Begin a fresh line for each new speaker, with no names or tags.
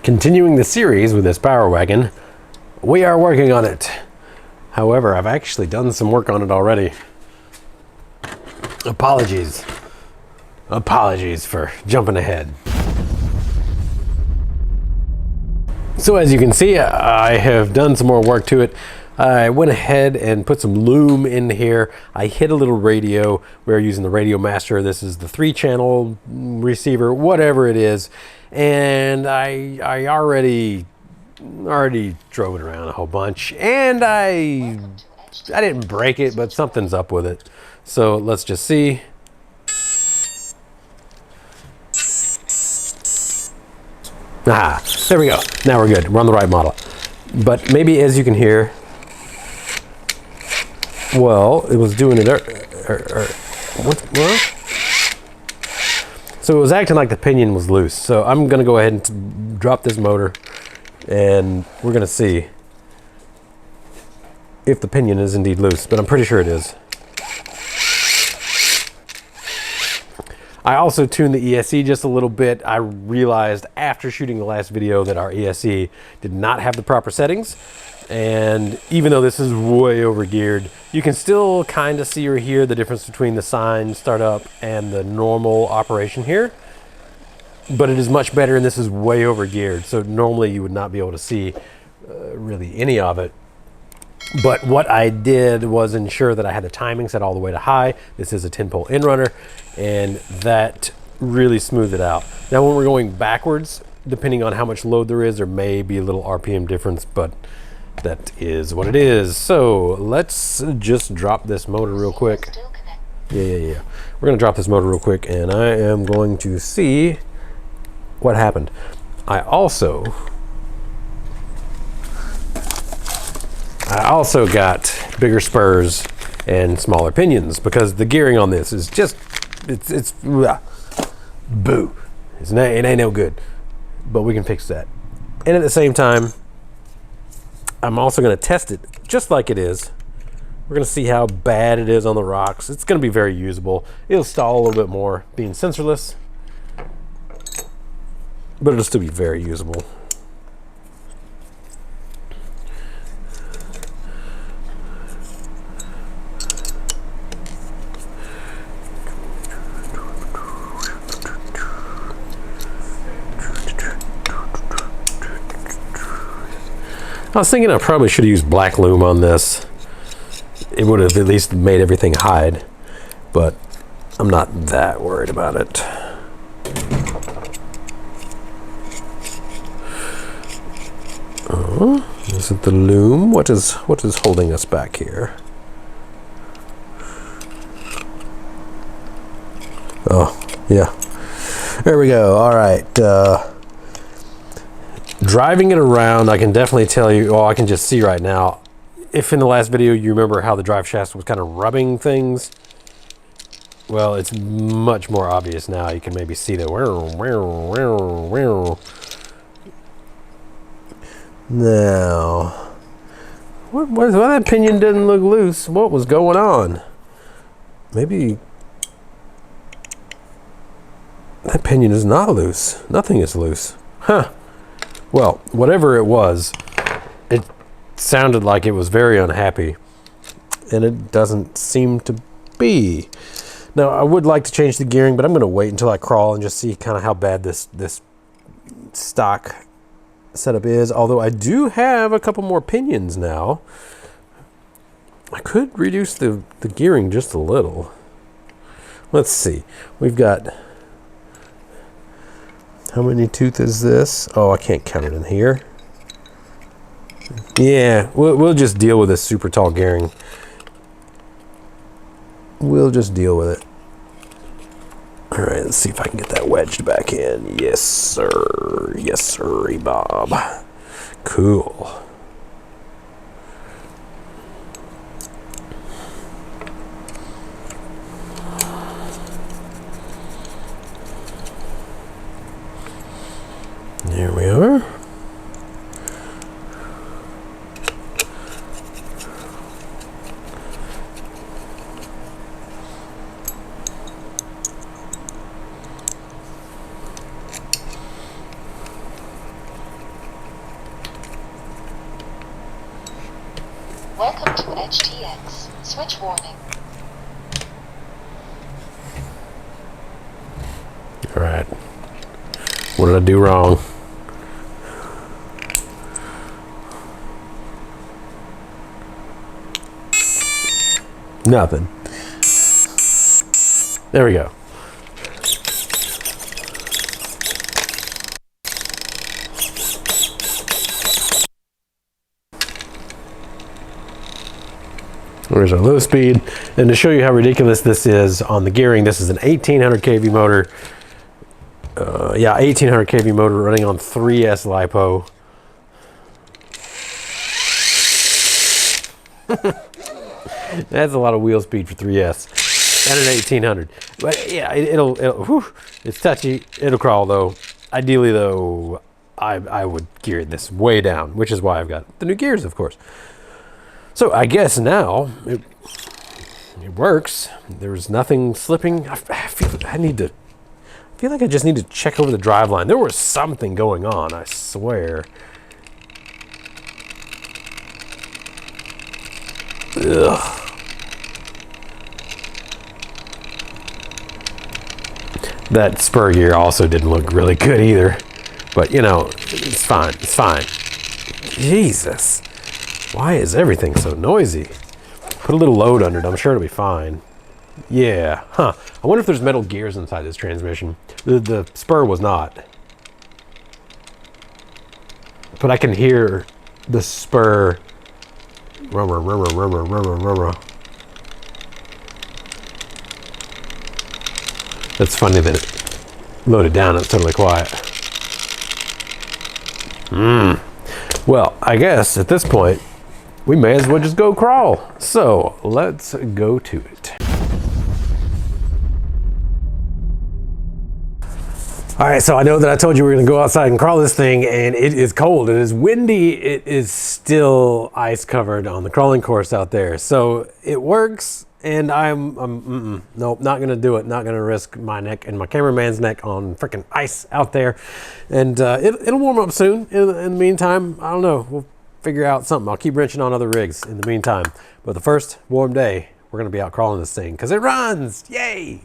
Continuing the series with this Power Wagon, we are working on it. However, I've actually done some work on it already. Apologies for jumping ahead. So as you can see, I have done some more work to it. I went ahead and put some loom in here. I hit a little radio. We're using the Radio Master. This is the 3-channel receiver, whatever it is. And I already drove it around a whole bunch. And I didn't break it, but something's up with it. So let's just see. Ah, there we go. Now we're good. We're on the right model. But maybe as you can hear, well, it was doing it. What? So it was acting like the pinion was loose. So I'm going to go ahead and drop this motor, and we're going to see if the pinion is indeed loose. But I'm pretty sure it is. I also tuned the ESC just a little bit. I realized after shooting the last video that our ESC did not have the proper settings. And even though this is way over geared, you can still kind of see or hear the difference between the sign startup and the normal operation here. But it is much better, and this is way over geared. So normally you would not be able to see really any of it. But what I did was ensure that I had the timing set all the way to high. This is a 10-pole in runner, and that really smoothed it out. Now when we're going backwards, depending on how much load there is, there may be a little RPM difference, but that is what it is. So let's just drop this motor real quick. Yeah. We're gonna drop this motor real quick, and I am going to see what happened. I also got bigger spurs and smaller pinions because the gearing on this is just, it's boo. It ain't no good, but we can fix that. And at the same time, I'm also going to test it just like it is. We're going to see how bad it is on the rocks. It's going to be very usable. It'll stall a little bit more being sensorless, but it'll still be very usable. I was thinking I probably should have used black loom on this. It would have at least made everything hide, but I'm not that worried about it. Is it the loom? What is holding us back here? Oh, yeah. There we go. All right. Driving it around, I can definitely tell you, I can just see right now, if in the last video you remember how the drive shaft was kind of rubbing things, well, it's much more obvious now. You can maybe see the now. Why that pinion didn't look loose? What was going on? Maybe that pinion is not loose. Nothing is loose. Huh. Well, whatever it was, it sounded like it was very unhappy, and it doesn't seem to be. Now, I would like to change the gearing, but I'm going to wait until I crawl and just see kind of how bad this stock setup is. Although I do have a couple more pinions now. I could reduce the gearing just a little. Let's see. We've got... How many tooth is this? Oh, I can't count it in here. Yeah, we'll just deal with this super tall gearing. We'll just deal with it. All right, let's see if I can get that wedged back in. Yes, sir. Yes, sir, Bob. Cool. There we are.
Welcome to HTX. Switch warning.
All right. What did I do wrong? Nothing. There we go. There's our low speed. And to show you how ridiculous this is on the gearing, this is an 1800 kV motor. Yeah, 1800 kV motor running on 3S LiPo. That's a lot of wheel speed for 3S and an 1800. But yeah, it's touchy. It'll crawl though. Ideally though, I would gear this way down, which is why I've got the new gears, of course. So I guess now it works. There's nothing slipping. I feel like I just need to check over the driveline. There was something going on, I swear. Ugh. That spur gear also didn't look really good either. But you know, it's fine. It's fine. Jesus. Why is everything so noisy? Put a little load under it. I'm sure it'll be fine. Yeah. Huh. I wonder if there's metal gears inside this transmission. The spur was not. But I can hear the spur. That's funny that it loaded down. It's totally quiet. Well, I guess at this point, we may as well just go crawl. So let's go to it. All right, so I know that I told you we were gonna go outside and crawl this thing, and it is cold, it is windy, it is still ice covered on the crawling course out there. So it works, and nope, not gonna do it. Not gonna risk my neck and my cameraman's neck on freaking ice out there. And it'll warm up soon. In the meantime, I don't know, we'll figure out something. I'll keep wrenching on other rigs in the meantime. But the first warm day, we're gonna be out crawling this thing, because it runs, yay!